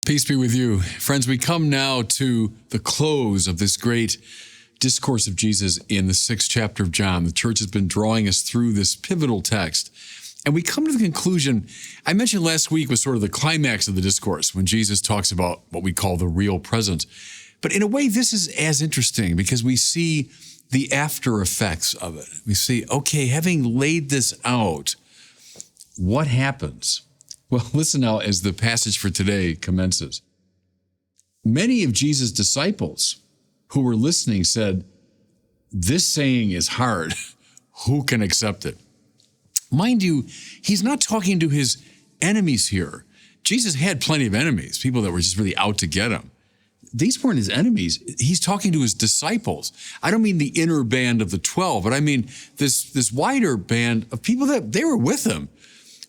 Peace be with you. Friends, we come now to the close of this great discourse of Jesus in the 6th chapter of John. The church has been drawing us through this pivotal text. And we come to the conclusion, I mentioned last week was sort of the climax of the discourse when Jesus talks about what we call the real presence. But in a way, this is as interesting because we see the after effects of it. We see, okay, having laid this out, what happens? Well, listen now as the passage for today commences. Many of Jesus' disciples who were listening said, "This saying is hard. Who can accept it?" Mind you, he's not talking to his enemies here. Jesus had plenty of enemies, people that were just really out to get him. These weren't his enemies. He's talking to his disciples. I don't mean the inner band of the 12, but I mean this wider band of people that they were with him,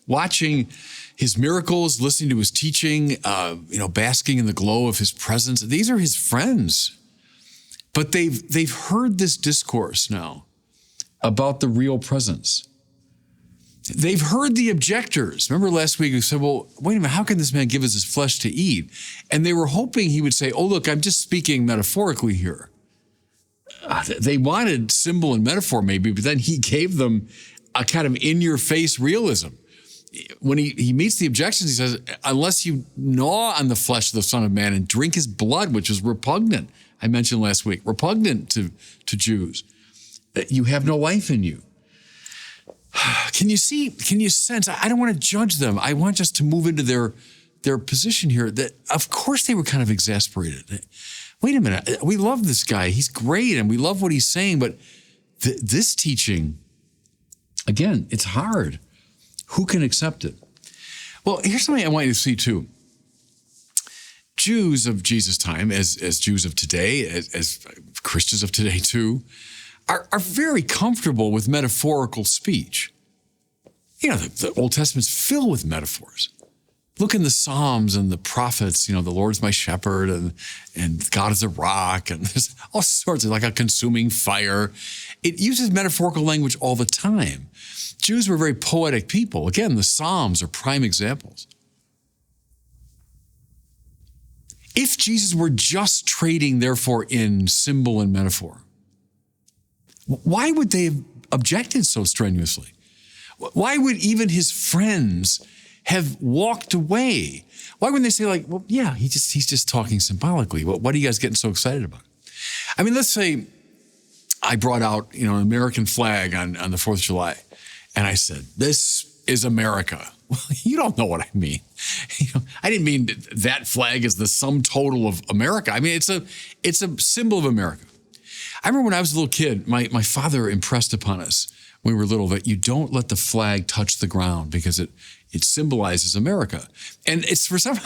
watching his miracles, listening to his teaching, basking in the glow of his presence. These are his friends. But they've heard this discourse now about the real presence. They've heard the objectors. Remember last week we said, well, wait a minute, how can this man give us his flesh to eat? And they were hoping he would say, oh, look, I'm just speaking metaphorically here. They wanted symbol and metaphor maybe, but then he gave them a kind of in-your-face realism. When he meets the objections, he says, unless you gnaw on the flesh of the Son of Man and drink his blood, which is repugnant, I mentioned last week, repugnant to Jews, you have no life in you. Can you sense, I don't want to judge them. I want us to move into their position here that, of course, they were kind of exasperated. Wait a minute, we love this guy. He's great, and we love what he's saying, but this teaching, again, it's hard. Who can accept it? Well, here's something I want you to see too. Jews of Jesus' time, as Jews of today, as Christians of today too, are very comfortable with metaphorical speech. You know, the Old Testament's filled with metaphors. Look in the Psalms and the prophets, the Lord's my shepherd and God is a rock, and there's all sorts of like a consuming fire. It uses metaphorical language all the time. Jews were very poetic people. Again, the Psalms are prime examples. If Jesus were just trading, therefore, in symbol and metaphor, why would they have objected so strenuously? Why would even his friends have walked away? Why wouldn't they say like, well, yeah, he's just talking symbolically. What are you guys getting so excited about? I mean, let's say I brought out, an American flag on the 4th of July. And I said, this is America. Well, you don't know what I mean. I didn't mean that flag is the sum total of America. I mean, it's a symbol of America. I remember when I was a little kid, my father impressed upon us when we were little that you don't let the flag touch the ground because it symbolizes America. And it's for some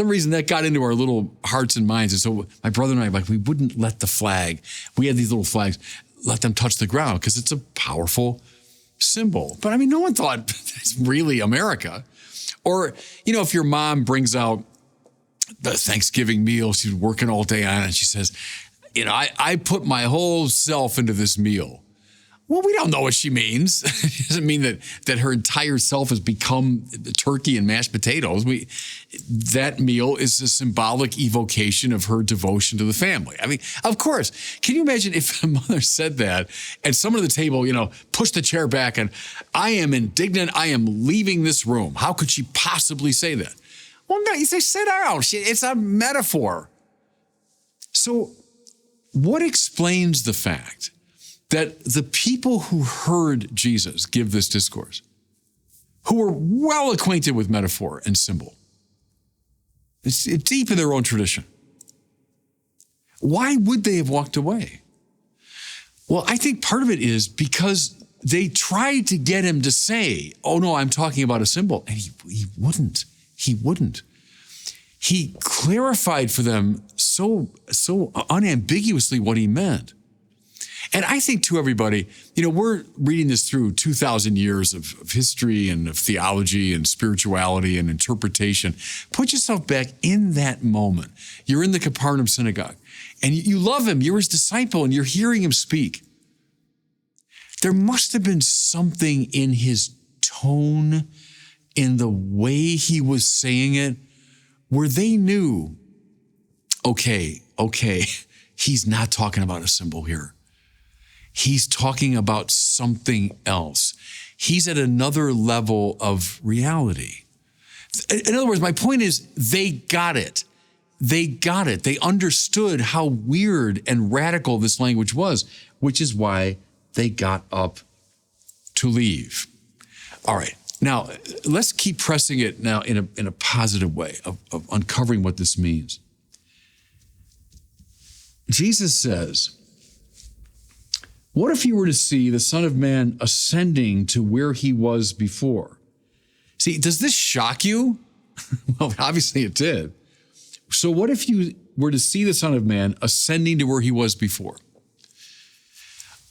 reason that got into our little hearts and minds. And so my brother and I, we wouldn't let the flag, we had these little flags, let them touch the ground because it's a powerful symbol. But I mean, no one thought it's really America. Or, if your mom brings out the Thanksgiving meal, she's working all day on it, and she says, I put my whole self into this meal. Well, we don't know what she means. It doesn't mean that her entire self has become turkey and mashed potatoes. That meal is a symbolic evocation of her devotion to the family. I mean, of course, can you imagine if a mother said that and someone at the table, pushed the chair back and I am indignant, I am leaving this room. How could she possibly say that? Well, no, you say, sit down. It's a metaphor. So what explains the fact that the people who heard Jesus give this discourse, who were well acquainted with metaphor and symbol, it's deep in their own tradition, why would they have walked away? Well, I think part of it is because they tried to get him to say, oh no, I'm talking about a symbol. And he wouldn't. He wouldn't. He clarified for them so unambiguously what he meant. And I think to everybody, we're reading this through 2,000 years of history and of theology and spirituality and interpretation. Put yourself back in that moment. You're in the Capernaum synagogue and you love him. You're his disciple and you're hearing him speak. There must have been something in his tone, in the way he was saying it, where they knew, okay, he's not talking about a symbol here. He's talking about something else. He's at another level of reality. In other words, my point is they got it. They got it. They understood how weird and radical this language was, which is why they got up to leave. All right. Now, let's keep pressing it now in a positive way of uncovering what this means. Jesus says, what if you were to see the Son of Man ascending to where he was before? See, does this shock you? Well, obviously it did. So what if you were to see the Son of Man ascending to where he was before?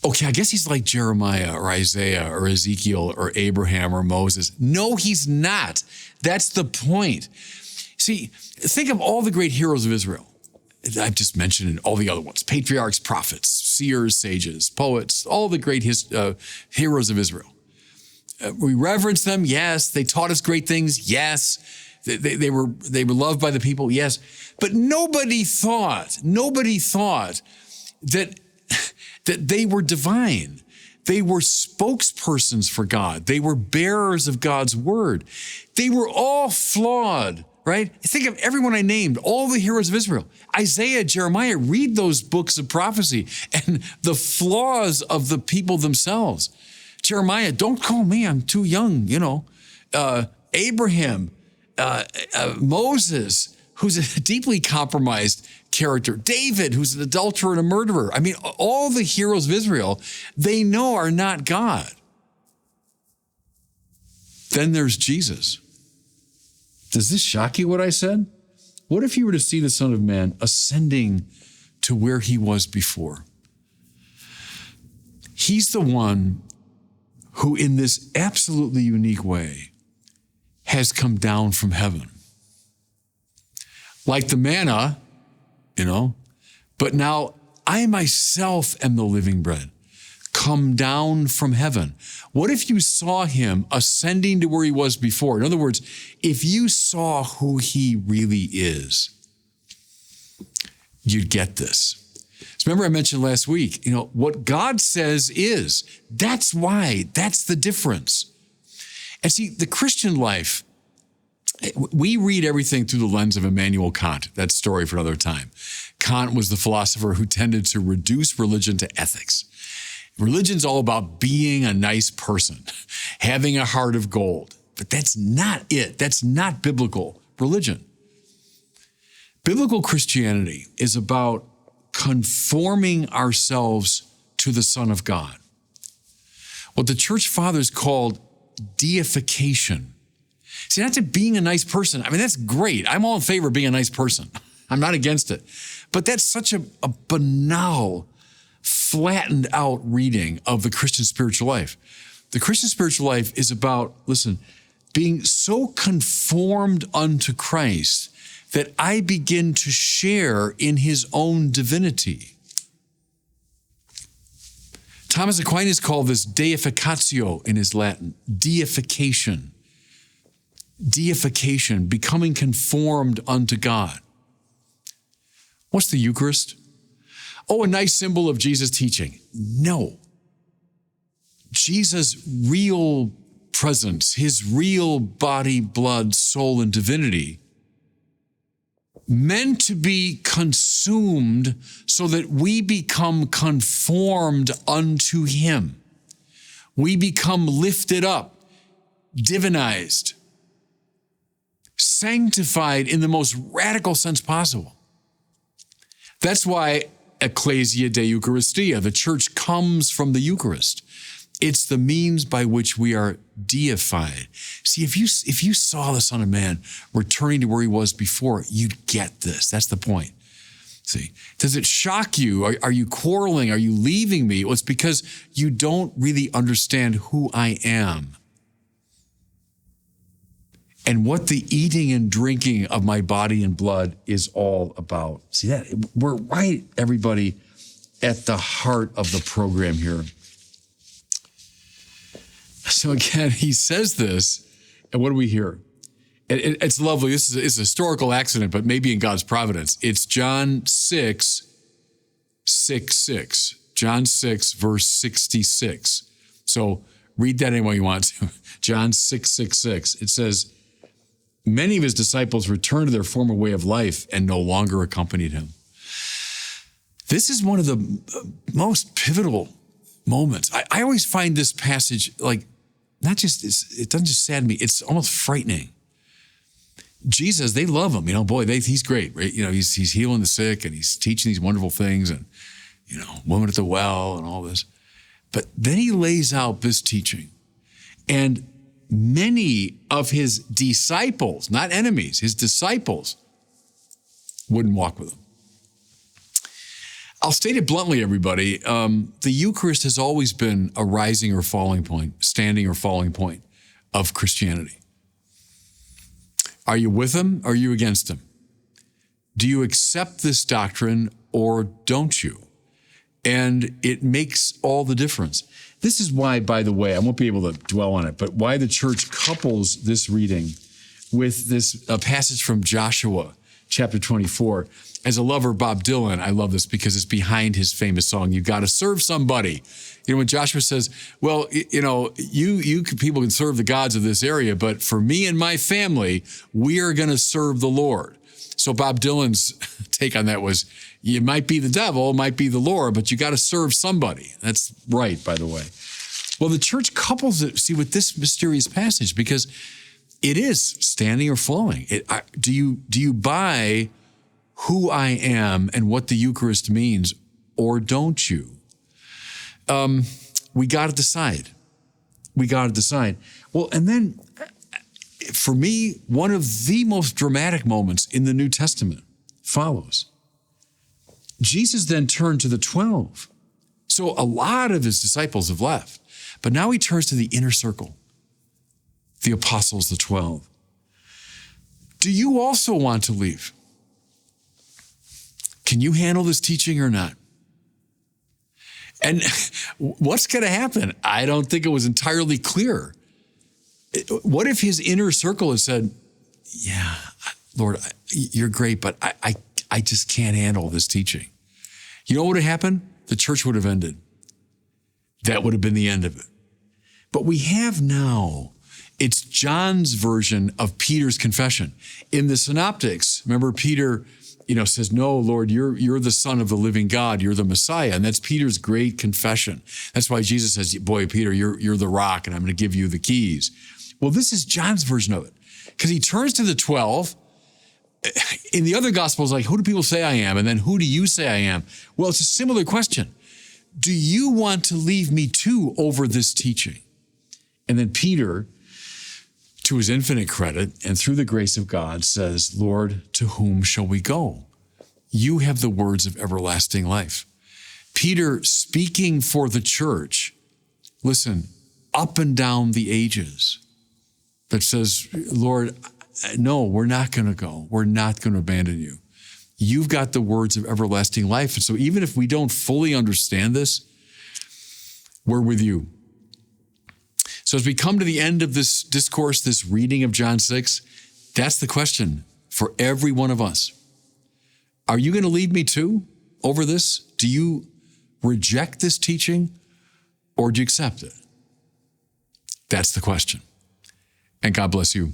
Okay, I guess he's like Jeremiah or Isaiah or Ezekiel or Abraham or Moses. No, he's not. That's the point. See, think of all the great heroes of Israel. I've just mentioned all the other ones, patriarchs, prophets, seers, sages, poets, all the great heroes of Israel. We reverence them, yes. They taught us great things, yes. They were loved by the people, yes. But nobody thought that they were divine. They were spokespersons for God. They were bearers of God's word. They were all flawed, right? Think of everyone I named, all the heroes of Israel. Isaiah, Jeremiah, read those books of prophecy and the flaws of the people themselves. Jeremiah, don't call me, I'm too young, Abraham, Moses, who's a deeply compromised character. David, who's an adulterer and a murderer. I mean, all the heroes of Israel, they know are not God. Then there's Jesus. Does this shock you what I said? What if you were to see the Son of Man ascending to where he was before? He's the one who, in this absolutely unique way, has come down from heaven. Like the manna, but now I myself am the living bread, come down from heaven. What if you saw him ascending to where he was before? In other words, if you saw who he really is, you'd get this. So remember I mentioned last week, what God says is, that's why, that's the difference. And see, the Christian life, we read everything through the lens of Immanuel Kant. That story for another time. Kant was the philosopher who tended to reduce religion to ethics. Religion's all about being a nice person, having a heart of gold. But that's not it. That's not biblical religion. Biblical Christianity is about conforming ourselves to the Son of God. What the church fathers called deification. See, not to being a nice person. I mean, that's great. I'm all in favor of being a nice person. I'm not against it. But that's such a banal, flattened out reading of the Christian spiritual life. The Christian spiritual life is about, being so conformed unto Christ that I begin to share in his own divinity. Thomas Aquinas called this deificatio in his Latin, deification. Deification, becoming conformed unto God. What's the Eucharist? Oh, a nice symbol of Jesus' teaching. No. Jesus' real presence, his real body, blood, soul, and divinity, meant to be consumed so that we become conformed unto him. We become lifted up, divinized, sanctified in the most radical sense possible. That's why Ecclesia de Eucharistia, the church comes from the Eucharist. It's the means by which we are deified. See, if you saw the Son of Man returning to where he was before, you'd get this. That's the point. See, does it shock you? Are you quarreling? Are you leaving me? Well, it's because you don't really understand who I am and what the eating and drinking of my body and blood is all about. See that? We're right, everybody, at the heart of the program here. So again, he says this, and what do we hear? It's lovely. This is a historical accident, but maybe in God's providence. It's John 6:6. John 6, verse 66. So read that any way you want to. John 6:66. It says, many of his disciples returned to their former way of life and no longer accompanied him. This is one of the most pivotal moments. I always find this passage like, it doesn't just sadden me, it's almost frightening. Jesus, they love him, he's great, right? He's healing the sick and he's teaching these wonderful things and, woman at the well and all this. But then he lays out this teaching and many of his disciples, not enemies, his disciples wouldn't walk with him. I'll state it bluntly, everybody. The Eucharist has always been a rising or falling point, standing or falling point of Christianity. Are you with him or are you against him? Do you accept this doctrine or don't you? And it makes all the difference. This is why, by the way, I won't be able to dwell on it, but why the church couples this reading with this passage from Joshua, chapter 24. As a lover of Bob Dylan, I love this because it's behind his famous song, "You Gotta Serve Somebody." When Joshua says, well, you people can serve the gods of this area, but for me and my family, we are going to serve the Lord. So Bob Dylan's take on that was, you might be the devil, might be the Lord, but you got to serve somebody. That's right, by the way. Well, the church couples it, with this mysterious passage because it is standing or falling. Do you buy who I am and what the Eucharist means, or don't you? We got to decide. Well, and then for me, one of the most dramatic moments in the New Testament follows. Jesus then turned to the 12. So a lot of his disciples have left, but now he turns to the inner circle, the apostles, the 12. Do you also want to leave? Can you handle this teaching or not? And what's going to happen? I don't think it was entirely clear. What if his inner circle has said, yeah, Lord, you're great, but I just can't handle this teaching. You know what would have happened? The church would have ended. That would have been the end of it. But we have now, it's John's version of Peter's confession. In the Synoptics, remember Peter says, no, Lord, you're the Son of the living God. You're the Messiah. And that's Peter's great confession. That's why Jesus says, boy, Peter, you're the rock and I'm going to give you the keys. Well, this is John's version of it because he turns to the 12. In the other Gospels, like, who do people say I am? And then who do you say I am? Well, it's a similar question. Do you want to leave me too over this teaching? And then Peter, to his infinite credit and through the grace of God, says, Lord, to whom shall we go? You have the words of everlasting life. Peter, speaking for the church, listen, up and down the ages, that says, Lord, no, we're not going to go. We're not going to abandon you. You've got the words of everlasting life. And so even if we don't fully understand this, we're with you. So as we come to the end of this discourse, this reading of John 6, that's the question for every one of us. Are you going to leave me too over this? Do you reject this teaching or do you accept it? That's the question. And God bless you.